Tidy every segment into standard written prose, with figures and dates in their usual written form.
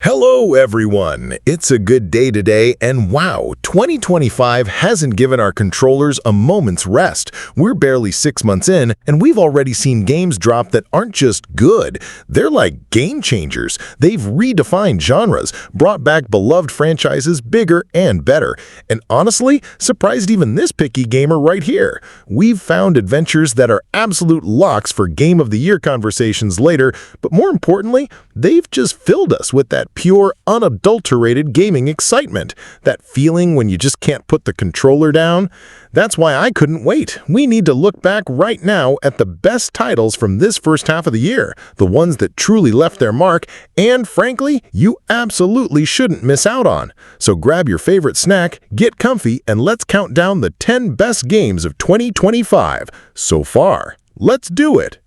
Hello everyone! It's a good day today, and wow, 2025 hasn't given our controllers a moment's rest. We're barely 6 months in, and we've already seen games drop that aren't just good. They're like game changers. They've redefined genres, brought back beloved franchises bigger and better, and honestly, surprised even this picky gamer right here. We've found adventures that are absolute locks for Game of the Year conversations later, but more importantly, they've just filled us with that pure, unadulterated gaming excitement. That feeling when you just can't put the controller down. That's why I couldn't wait. We need to look back right now at the best titles from this first half of the year, the ones that truly left their mark, and frankly, you absolutely shouldn't miss out on. So grab your favorite snack, get comfy, and let's count down the 10 best games of 2025 so far. Let's do it!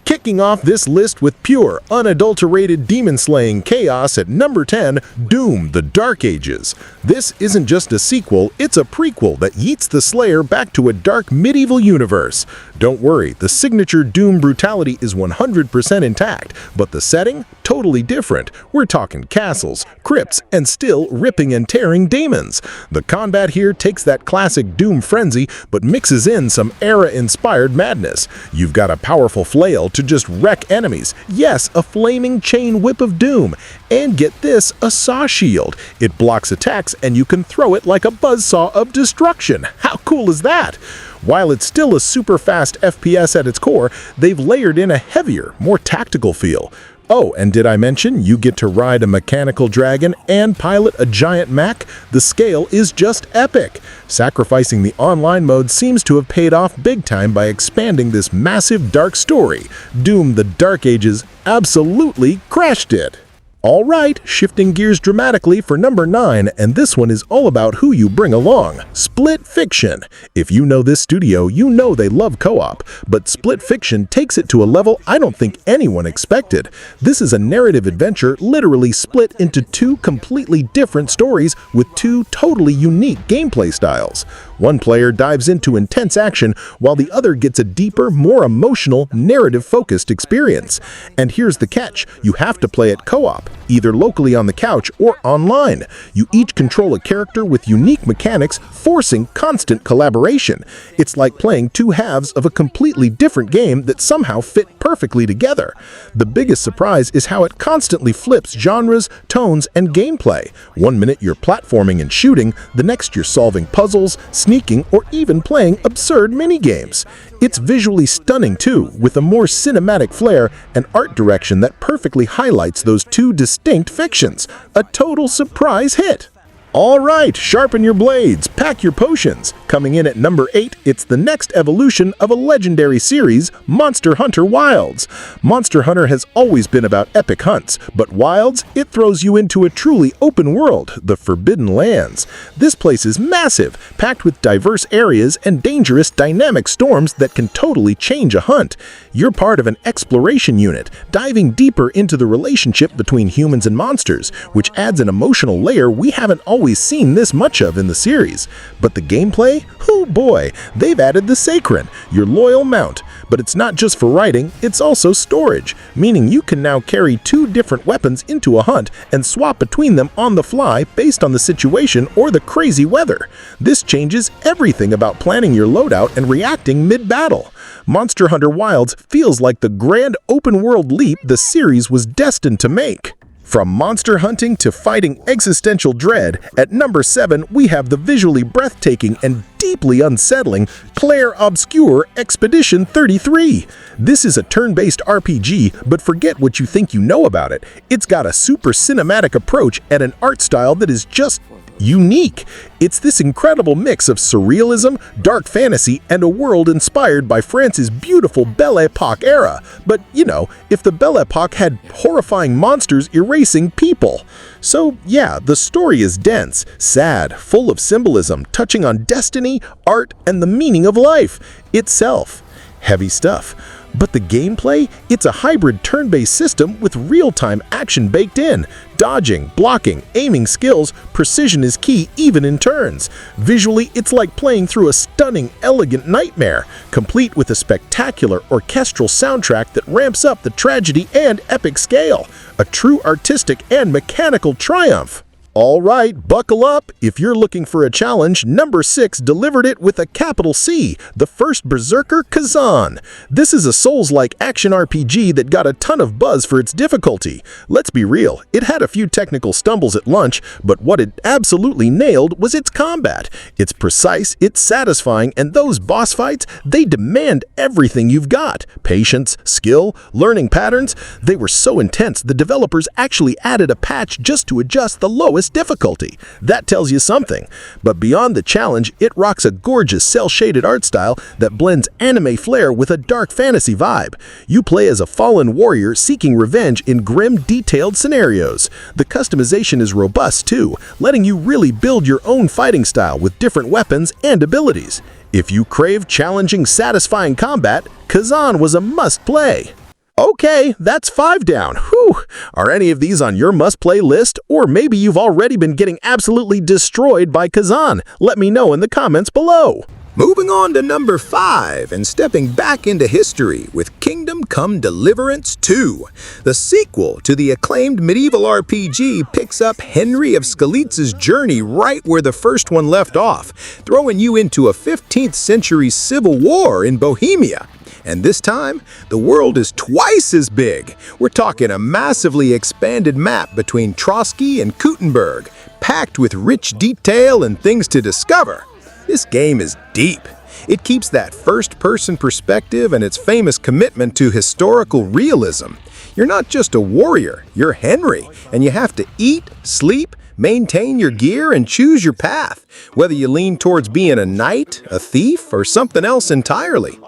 Kicking off this list with pure, unadulterated demon-slaying chaos at number 10, Doom: The Dark Ages. This isn't just a sequel, it's a prequel that yeets the Slayer back to a dark medieval universe. Don't worry, the signature Doom brutality is 100% intact, but the setting? Totally different. We're talking castles, crypts, and still ripping and tearing demons. The combat here takes that classic Doom frenzy, but mixes in some era-inspired madness. You've got a powerful flail to just wreck enemies. Yes, a flaming chain whip of doom. And get this, a saw shield. It blocks attacks and you can throw it like a buzzsaw of destruction. How cool is that? While it's still a super fast FPS at its core, they've layered in a heavier, more tactical feel. Oh, and did I mention you get to ride a mechanical dragon and pilot a giant mech? The scale is just epic. Sacrificing the online mode seems to have paid off big time by expanding this massive dark story. Doom: The Dark Ages absolutely crashed it. All right, shifting gears dramatically for number 9, and this one is all about who you bring along. Split Fiction. If you know this studio, you know they love co-op, but Split Fiction takes it to a level I don't think anyone expected. This is a narrative adventure literally split into two completely different stories with two totally unique gameplay styles. One player dives into intense action, while the other gets a deeper, more emotional, narrative-focused experience. And here's the catch, you have to play it co-op, either locally on the couch or online. You each control a character with unique mechanics, forcing constant collaboration. It's like playing two halves of a completely different game that somehow fit perfectly together. The biggest surprise is how it constantly flips genres, tones, and gameplay. One minute you're platforming and shooting, the next you're solving puzzles, sneaking, or even playing absurd minigames. It's visually stunning too, with a more cinematic flair and art direction that perfectly highlights those two distinct fictions. A total surprise hit! All right, sharpen your blades, pack your potions. Coming in at number 8, it's the next evolution of a legendary series, Monster Hunter Wilds. Monster Hunter has always been about epic hunts, but Wilds, it throws you into a truly open world, the Forbidden Lands. This place is massive, packed with diverse areas and dangerous dynamic storms that can totally change a hunt. You're part of an exploration unit, diving deeper into the relationship between humans and monsters, which adds an emotional layer we haven't always seen this much of in the series. But the gameplay? Oh boy, they've added the Sacred, your loyal mount. But it's not just for riding, it's also storage, meaning you can now carry two different weapons into a hunt and swap between them on the fly based on the situation or the crazy weather. This changes everything about planning your loadout and reacting mid-battle. Monster Hunter Wilds feels like the grand open-world leap the series was destined to make. From monster hunting to fighting existential dread, at number 7 we have the visually breathtaking and deeply unsettling Clair Obscur Expedition 33. This is a turn-based RPG, but forget what you think you know about it. It's got a super cinematic approach and an art style that is just unique. It's this incredible mix of surrealism, dark fantasy, and a world inspired by France's beautiful Belle Epoque era. But, you know, if the Belle Epoque had horrifying monsters erasing people. So, yeah, the story is dense, sad, full of symbolism, touching on destiny, art, and the meaning of life itself. Heavy stuff. But the gameplay? It's a hybrid turn-based system with real-time action baked in. Dodging, blocking, aiming skills, precision is key even in turns. Visually, it's like playing through a stunning, elegant nightmare, complete with a spectacular orchestral soundtrack that ramps up the tragedy and epic scale. A a true artistic and mechanical triumph. All right, buckle up. If you're looking for a challenge, number 6 delivered it with a capital C, the first Berserker, Khazan. This is a Souls-like action RPG that got a ton of buzz for its difficulty. Let's be real, it had a few technical stumbles at launch, but what it absolutely nailed was its combat. It's precise, it's satisfying, and those boss fights, they demand everything you've got. Patience, skill, learning patterns. They were so intense, the developers actually added a patch just to adjust the lowest difficulty. That tells you something. But beyond the challenge, it rocks a gorgeous cel-shaded art style that blends anime flair with a dark fantasy vibe. You play as a fallen warrior seeking revenge in grim, detailed scenarios. The customization is robust too, letting you really build your own fighting style with different weapons and abilities. If you crave challenging, satisfying combat, Khazan was a must-play. Okay, that's 5 down. Whew! Are any of these on your must-play list? Or maybe you've already been getting absolutely destroyed by Khazan? Let me know in the comments below. Moving on to number 5 and stepping back into history with Kingdom Come Deliverance II. The sequel to the acclaimed medieval RPG picks up Henry of Skalitz's journey right where the first one left off, throwing you into a 15th century civil war in Bohemia. And this time, the world is twice as big. We're talking a massively expanded map between Trotsky and Kuttenberg, packed with rich detail and things to discover. This game is deep. It keeps that first-person perspective and its famous commitment to historical realism. You're not just a warrior, you're Henry, and you have to eat, sleep, maintain your gear, and choose your path, whether you lean towards being a knight, a thief, or something else entirely.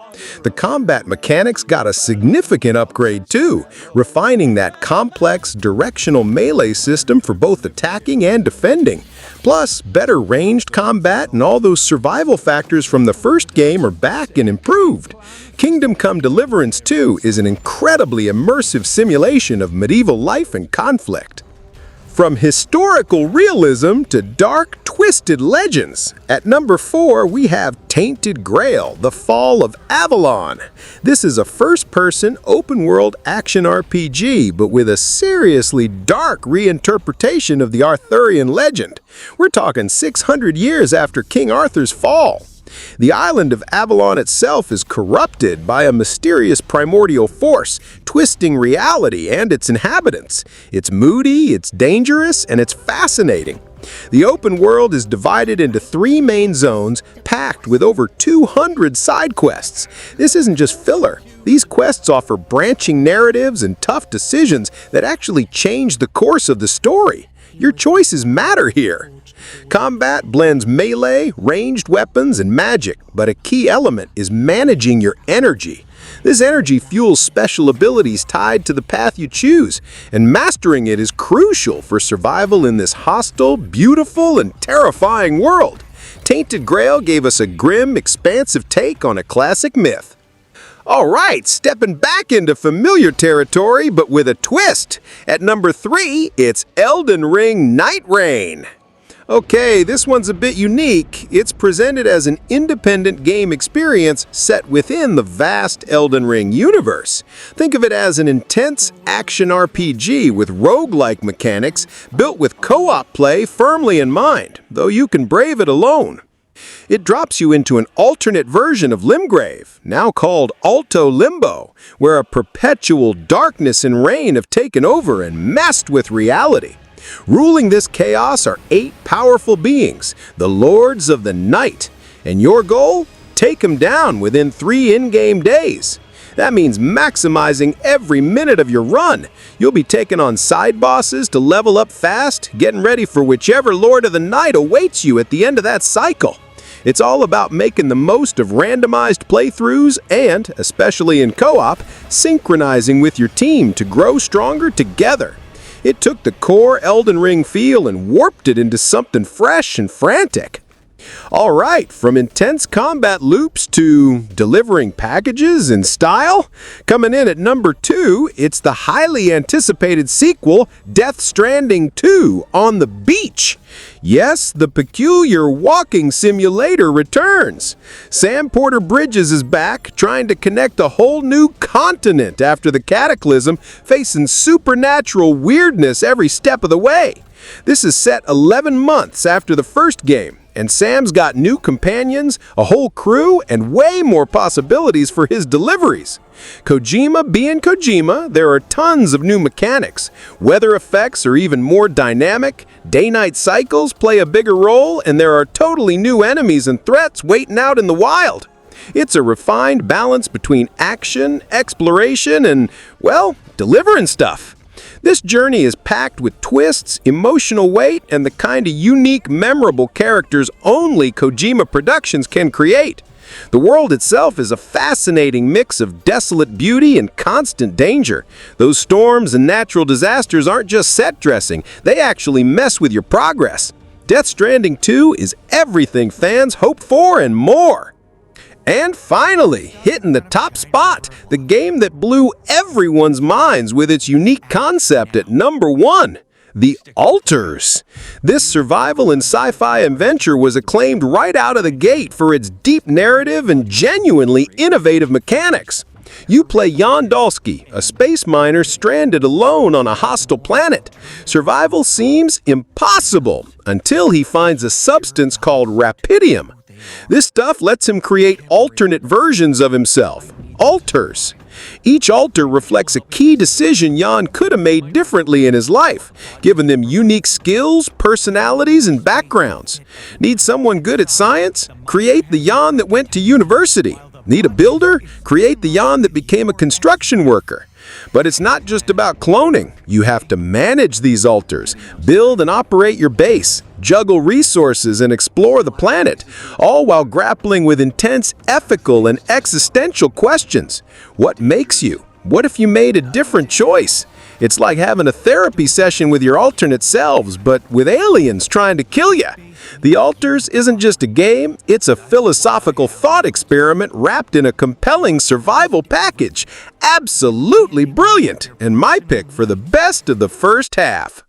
The combat mechanics got a significant upgrade too, refining that complex directional melee system for both attacking and defending. Plus, better ranged combat and all those survival factors from the first game are back and improved. Kingdom Come Deliverance II is an incredibly immersive simulation of medieval life and conflict. From historical realism to dark, twisted legends. At number 4, we have Tainted Grail, The Fall of Avalon. This is a first-person, open-world action RPG, but with a seriously dark reinterpretation of the Arthurian legend. We're talking 600 years after King Arthur's fall. The island of Avalon itself is corrupted by a mysterious primordial force, twisting reality and its inhabitants. It's moody, it's dangerous, and it's fascinating. The open world is divided into 3 main zones, packed with over 200 side quests. This isn't just filler. These quests offer branching narratives and tough decisions that actually change the course of the story. Your choices matter here. Combat blends melee, ranged weapons, and magic, but a key element is managing your energy. This energy fuels special abilities tied to the path you choose, and mastering it is crucial for survival in this hostile, beautiful, and terrifying world. Tainted Grail gave us a grim, expansive take on a classic myth. All right, stepping back into familiar territory, but with a twist. At number 3, it's Elden Ring Nightreign. Okay, this one's a bit unique. It's presented as an independent game experience set within the vast Elden Ring universe. Think of it as an intense action RPG with roguelike mechanics built with co-op play firmly in mind, though you can brave it alone. It drops you into an alternate version of Limgrave, now called Alto Limbo, where a perpetual darkness and rain have taken over and messed with reality. Ruling this chaos are 8 powerful beings, the Lords of the Night, and your goal? Take them down within 3 in-game days. That means maximizing every minute of your run. You'll be taking on side bosses to level up fast, getting ready for whichever Lord of the Night awaits you at the end of that cycle. It's all about making the most of randomized playthroughs and, especially in co-op, synchronizing with your team to grow stronger together. It took the core Elden Ring feel and warped it into something fresh and frantic. All right, from intense combat loops to delivering packages in style, coming in at number 2, it's the highly anticipated sequel, Stranding II, on the beach. Yes, the peculiar walking simulator returns. Sam Porter Bridges is back, trying to connect a whole new continent after the cataclysm, facing supernatural weirdness every step of the way. This is set 11 months after the first game, and Sam's got new companions, a whole crew, and way more possibilities for his deliveries. Kojima being Kojima, there are tons of new mechanics. Weather effects are even more dynamic, day-night cycles play a bigger role, and there are totally new enemies and threats waiting out in the wild. It's a refined balance between action, exploration, and, well, delivering stuff. This journey is packed with twists, emotional weight, and the kind of unique, memorable characters only Kojima Productions can create. The world itself is a fascinating mix of desolate beauty and constant danger. Those storms and natural disasters aren't just set dressing, they actually mess with your progress. Death Stranding 2 is everything fans hope for and more. And finally, hitting the top spot, the game that blew everyone's minds with its unique concept at number 1. The Altars. This survival and sci-fi adventure was acclaimed right out of the gate for its deep narrative and genuinely innovative mechanics. You play Jan Dolsky, a space miner stranded alone on a hostile planet. Survival seems impossible until he finds a substance called rapidium. This stuff lets him create alternate versions of himself, altars. Each altar reflects a key decision Jan could have made differently in his life, giving them unique skills, personalities, and backgrounds. Need someone good at science? Create the Jan that went to university. Need a builder? Create the Jan that became a construction worker. But it's not just about cloning. You have to manage these altars, build and operate your base, juggle resources, and explore the planet, all while grappling with intense ethical and existential questions. What makes you? What if you made a different choice? It's like having a therapy session with your alternate selves, but with aliens trying to kill you. The Altars isn't just a game, it's a philosophical thought experiment wrapped in a compelling survival package. Absolutely brilliant, and my pick for the best of the first half.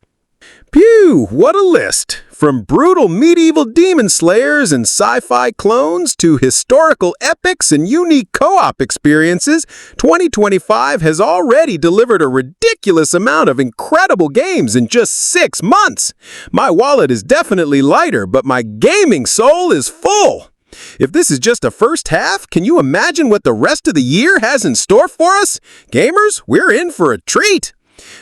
Phew, what a list! From brutal medieval demon slayers and sci-fi clones to historical epics and unique co-op experiences, 2025 has already delivered a ridiculous amount of incredible games in just 6 months. My wallet is definitely lighter, but my gaming soul is full. If this is just a first half, can you imagine what the rest of the year has in store for us? Gamers, we're in for a treat!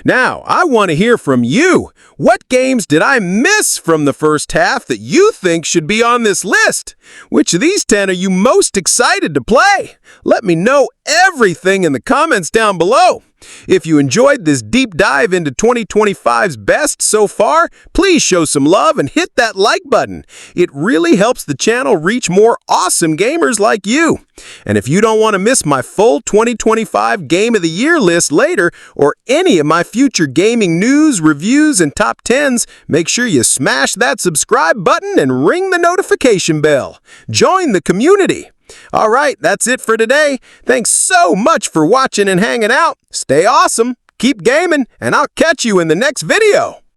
Now, I want to hear from you. What games did I miss from the first half that you think should be on this list? Which of these 10 are you most excited to play? Let me know everything in the comments down below. If you enjoyed this deep dive into 2025's best so far, please show some love and hit that like button. It really helps the channel reach more awesome gamers like you. And if you don't want to miss my full 2025 Game of the Year list later, or any of my future gaming news, reviews, and top 10s, make sure you smash that subscribe button and ring the notification bell. Join the community. All right, that's it for today. Thanks so much for watching and hanging out. Stay awesome, keep gaming, and I'll catch you in the next video.